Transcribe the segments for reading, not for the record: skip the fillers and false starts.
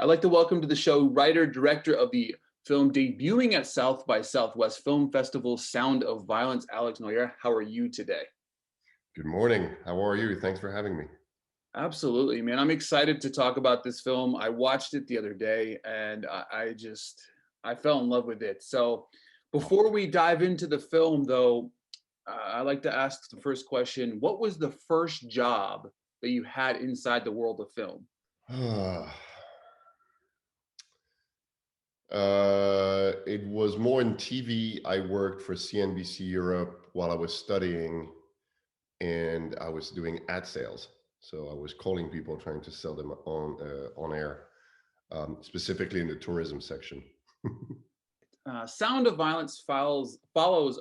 I'd like to welcome to the show writer, director of the film debuting at South by Southwest Film Festival, Sound of Violence, Alex Noyer. How are you today? Good morning. How are you? Thanks for having me. Absolutely, man. I'm excited to talk about this film. I watched it the other day and I fell in love with it. So before we dive into the film, though, I'd like to ask the first question. What was the first job that you had inside the world of film? It was more in TV. I worked for CNBC Europe while I was studying, and I was doing ad sales. So I was calling people, trying to sell them on air, specifically in the tourism section. Sound of Violence follows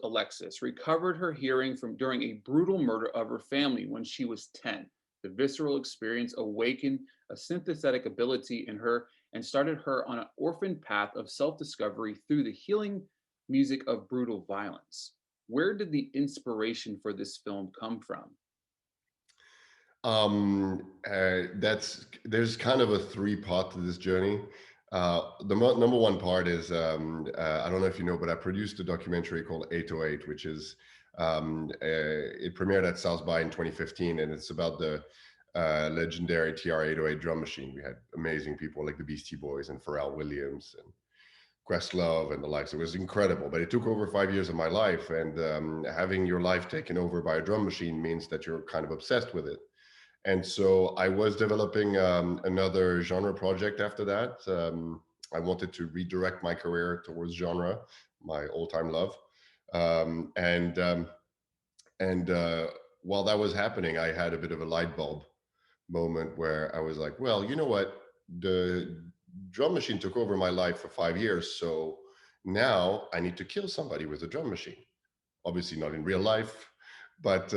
Alexis, recovered her hearing from during a brutal murder of her family when she was 10. The visceral experience awakened a synesthetic ability in her and started her on an orphan path of self-discovery through the healing music of brutal violence. Where did the inspiration for this film come from? There's kind of a three-part to this journey. The number one part is I don't know if you know, but I produced a documentary called 808, which is it premiered at South by in 2015, and it's about the legendary TR-808 drum machine. We had amazing people like the Beastie Boys and Pharrell Williams and Questlove and the likes. It was incredible, but it took over 5 years of my life, and having your life taken over by a drum machine means that you're kind of obsessed with it. And so I was developing another genre project after that. I wanted to redirect my career towards genre, my all-time love. Um, and um, and while that was happening, I had a bit of a light bulb moment where I was like, well, you know what? The drum machine took over my life for 5 years. So now I need to kill somebody with a drum machine. Obviously not in real life, but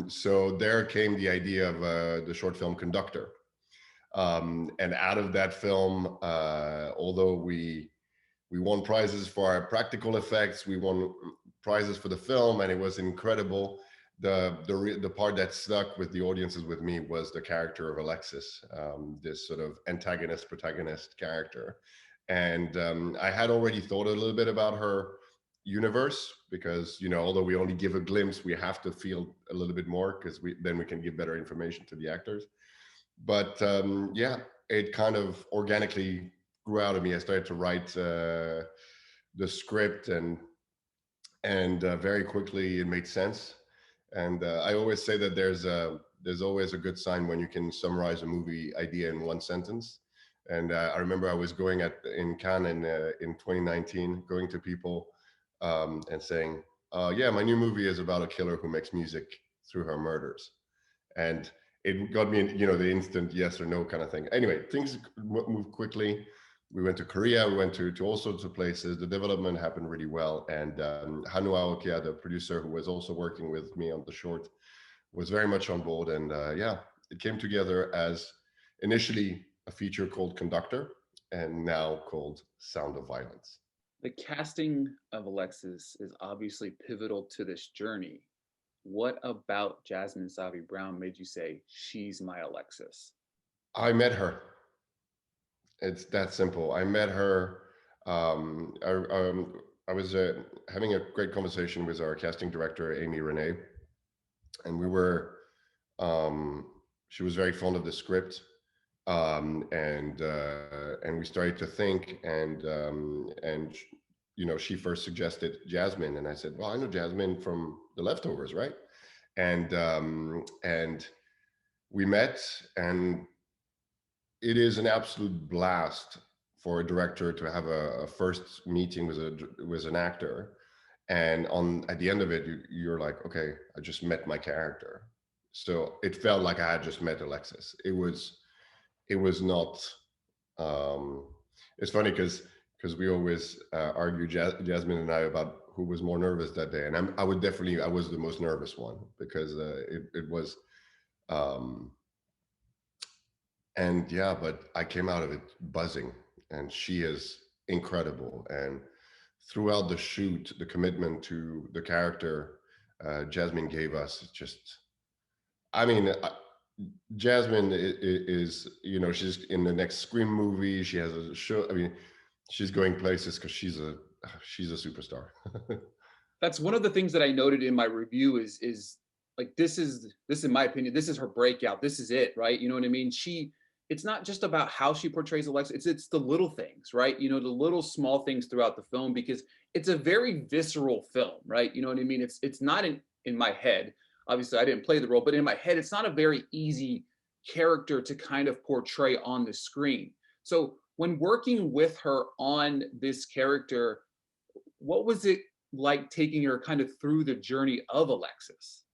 so there came the idea of the short film Conductor. And out of that film, although we won prizes for our practical effects, we won prizes for the film, and it was incredible. The part that stuck with the audiences with me was the character of Alexis, this sort of antagonist protagonist character. And I had already thought a little bit about her universe because, you know, although we only give a glimpse, we have to feel a little bit more because then we can give better information to the actors. But yeah, it kind of organically grew out of me. I started to write the script, and very quickly it made sense. And I always say that there's always a good sign when you can summarize a movie idea in one sentence. And I remember I was going in Cannes in 2019, going to people and saying, "Yeah, my new movie is about a killer who makes music through her murders," and it got me, you know, the instant yes or no kind of thing. Anyway, things moved quickly. We went to Korea. We went to all sorts of places. The development happened really well, and Hanu Aokia, the producer who was also working with me on the short, was very much on board. And yeah, it came together as initially a feature called Conductor, and now called Sound of Violence. The casting of Alexis is obviously pivotal to this journey. What about Jasmin Savoy Brown made you say, she's my Alexis? I met her. It's that simple. I met her. I was having a great conversation with our casting director, Amy Renee, and we were. She was very fond of the script, and we started to think, and you know, she first suggested Jasmine, and I said, well, I know Jasmine from The Leftovers, right? And we met, and it is an absolute blast for a director to have a first meeting with an actor, and on at the end of it, you're like, okay, I just met my character. So it felt like I had just met Alexis. It was not. Um, it's funny because we always argue, Jasmine and I, about who was more nervous that day, and I was the most nervous one because it was. Um, and yeah, but I came out of it buzzing, and she is incredible. And throughout the shoot, the commitment to the character Jasmine gave us, just, I mean, Jasmine is, you know, she's in the next Scream movie. She has a show. I mean, she's going places because she's a superstar. That's one of the things that I noted in my review is like this in my opinion, this is her breakout. This is it, right? You know what I mean? It's not just about how she portrays Alexa, it's the little things, right? You know, the little small things throughout the film, because it's a very visceral film, right? You know what I mean? It's not in my head. Obviously, I didn't play the role, but in my head, it's not a very easy character to kind of portray on the screen. So when working with her on this character, what was it like taking her kind of through the journey of Alexis?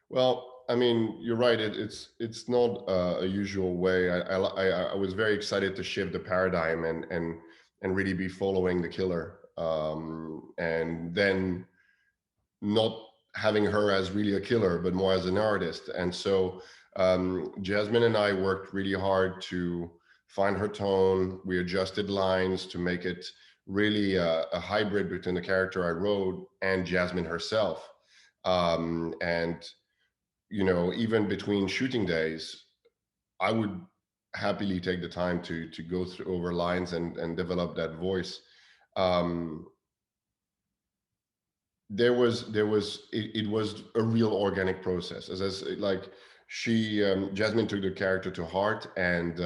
Well, I mean, you're right. It's not a usual way. I was very excited to shift the paradigm and really be following the killer, and then not having her as really a killer, but more as an artist. And so Jasmine and I worked really hard to find her tone. We adjusted lines to make it really a hybrid between the character I wrote and Jasmine herself. And you know, even between shooting days, I would happily take the time to go through over lines and develop that voice. Um, it was a real organic process, as like she Jasmine took the character to heart, and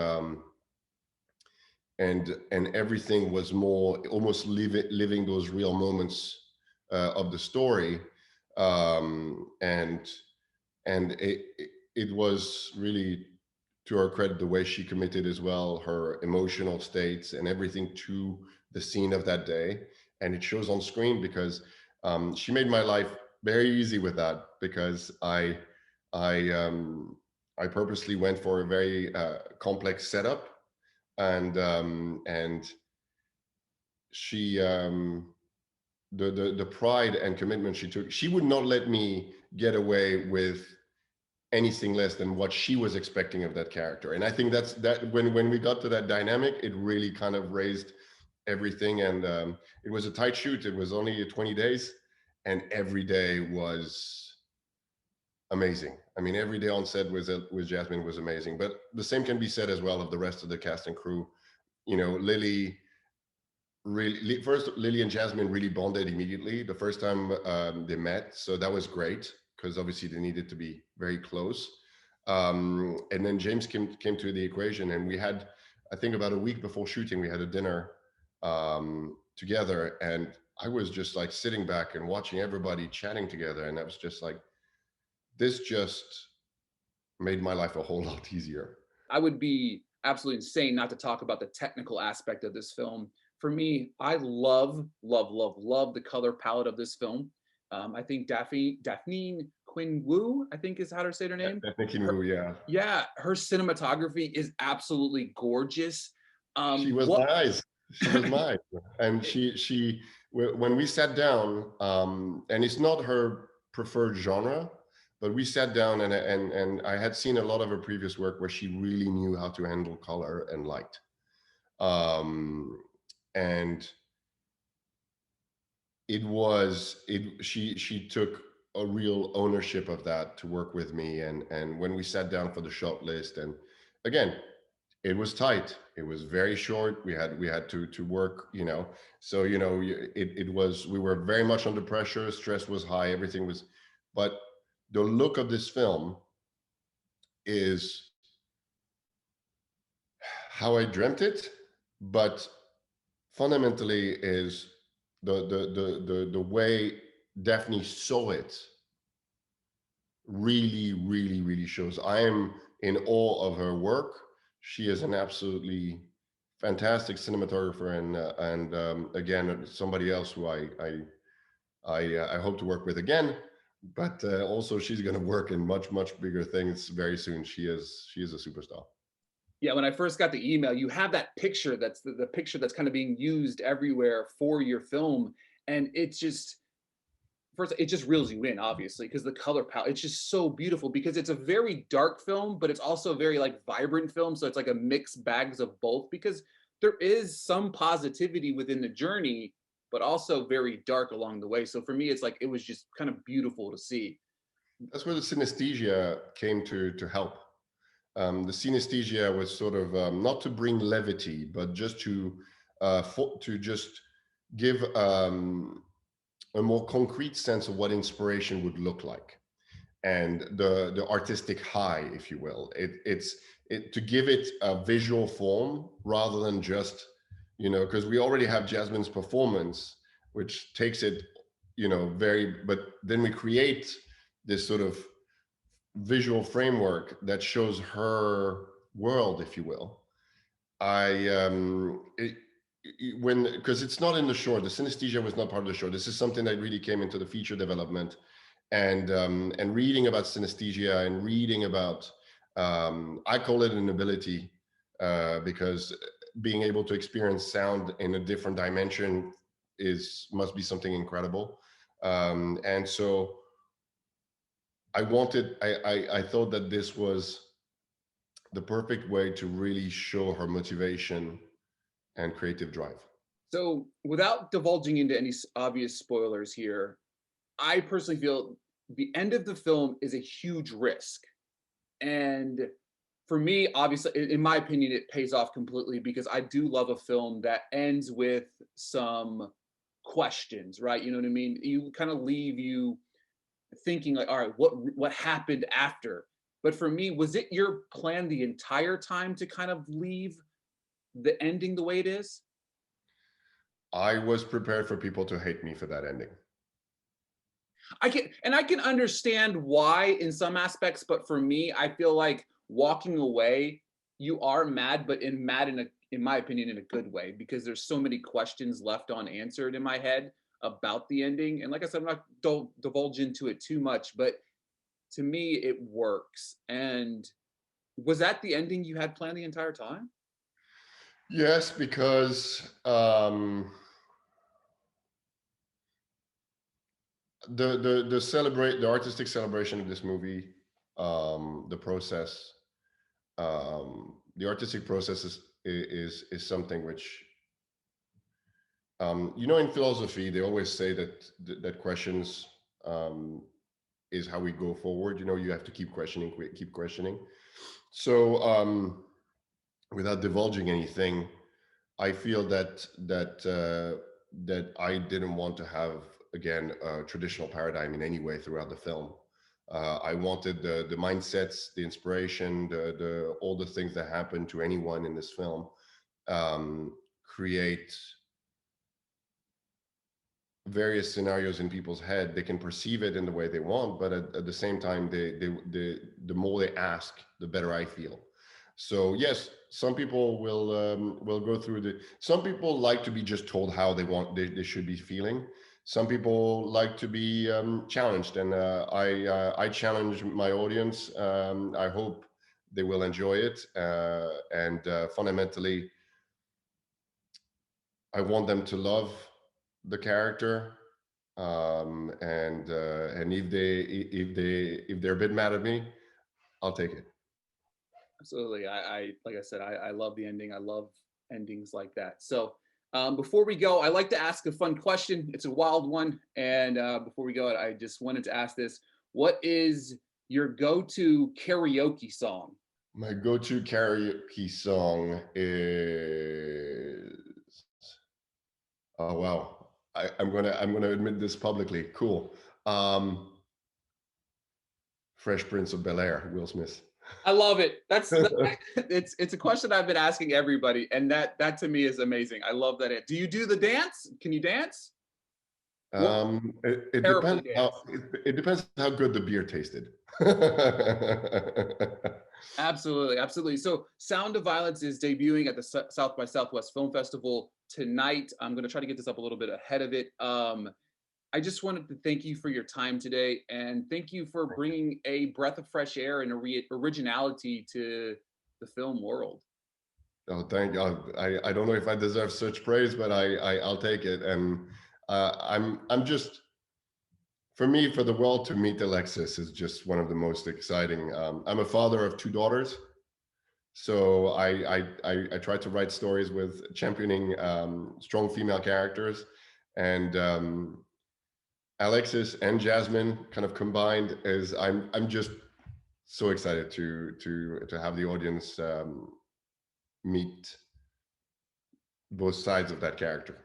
everything was more almost living those real moments of the story, and it was really to her credit the way she committed as well her emotional states and everything to the scene of that day, and it shows on screen because she made my life very easy with that because I I purposely went for a very complex setup, and she the pride and commitment she took, she would not let me get away with anything less than what she was expecting of that character. And I think that's that when we got to that dynamic, it really kind of raised everything. And it was a tight shoot. It was only 20 days, and every day was amazing. I mean, every day on set with Jasmine was amazing. But the same can be said as well of the rest of the cast and crew. You know, Lili really first, Lili and Jasmine really bonded immediately the first time they met, so that was great because obviously they needed to be very close. And then James came to the equation, and we had, I think, about a week before shooting, we had a dinner together, and I was just like sitting back and watching everybody chatting together, and I was just like, this just made my life a whole lot easier. I would be absolutely insane not to talk about the technical aspect of this film. For me, I love the color palette of this film. I think Daphne Quinn Wu, I think is how to say her name. Thinking, Her, yeah, yeah, her cinematography is absolutely gorgeous. she was What my eyes. She was mine. And when we sat down, and it's not her preferred genre, but we sat down, and I had seen a lot of her previous work where she really knew how to handle color and light. Um, and she took a real ownership of that to work with me. And when we sat down for the shot list, and again, it was tight, it was very short, we had to work, you know, so you know, it was, we were very much under pressure, stress was high, everything was, but the look of this film is how I dreamt it, but fundamentally is the way Daphne saw it really shows. I am in awe of her work. She is an absolutely fantastic cinematographer, and again, somebody else who I hope to work with again. But also, she's going to work in much bigger things very soon. She is a superstar. Yeah, when I first got the email, you have that picture that's the picture that's kind of being used everywhere for your film. And it's just, first, it just reels you in, obviously, because the color palette, it's just so beautiful because it's a very dark film, but it's also a very like vibrant film. So it's like a mixed bags of both because there is some positivity within the journey, but also very dark along the way. So for me, it's like it was just kind of beautiful to see. that's where the synesthesia came to help. The synesthesia was sort of not to bring levity, but just to just give a more concrete sense of what inspiration would look like, and the artistic high, if you will. It's to give it a visual form rather than just, because we already have Jasmin's performance, which takes it, but then we create this sort of visual framework that shows her world, if you will. I when because it's not in the short. The synesthesia was not part of the short. This is something that really came into the feature development, and reading about synesthesia and reading about I call it an ability, because being able to experience sound in a different dimension must be something incredible. And so I thought that this was the perfect way to really show her motivation and creative drive. So, without divulging into any obvious spoilers here, I personally feel the end of the film is a huge risk. And for me, obviously, in my opinion, it pays off completely because I do love a film that ends with some questions, right? You know what I mean? You kind of leave you thinking like, all right, what happened after? But for me, was it your plan the entire time to kind of leave the ending the way it is? I was prepared for people to hate me for that ending. I can understand why in some aspects, but for me, I feel like walking away, you are mad, but mad in my opinion, in a good way, because there's so many questions left unanswered in my head about the ending. And like I said, don't divulge into it too much, but to me, it works. And was that the ending you had planned the entire time? Yes, because the artistic celebration of this movie, the process, the artistic process is something which, in philosophy they always say that questions is how we go forward. You have to keep questioning. So without divulging anything, I feel that I didn't want to have, again, a traditional paradigm in any way throughout the film. I wanted the mindsets, the inspiration, the all the things that happen to anyone in this film, create various scenarios in people's head. They can perceive it in the way they want, but at the same time, the more they ask, the better I feel. So yes, some people will go through some people like to be just told how they should be feeling. Some people like to be challenged, and I challenge my audience. I hope they will enjoy it, and fundamentally, I want them to love the character, and if they're a bit mad at me, I'll take it. Absolutely. I like I said, I love the ending. I love endings like that. So before we go, I like to ask a fun question. It's a wild one. And before we go, I just wanted to ask this. What is your go-to karaoke song? My go-to karaoke song is, oh wow, I'm gonna admit this publicly. Cool. Fresh Prince of Bel-Air, Will Smith. I love it. It's a question I've been asking everybody, and that to me is amazing. I love that. Do you do the dance? Can you dance? It Terribly depends dance. how it depends how good the beer tasted. Absolutely, absolutely. So, Sound of Violence is debuting at the South by Southwest Film Festival tonight. I'm going to try to get this up a little bit ahead of it. I just wanted to thank you for your time today, and thank you for bringing a breath of fresh air and originality to the film world. Oh, thank God. I don't know if I deserve such praise, but I'll take it. And I'm just, for me, for the world to meet Alexis is just one of the most exciting. I'm a father of two daughters, so I try to write stories with championing strong female characters, and Alexis and Jasmin kind of combined is I'm just so excited to have the audience meet both sides of that character.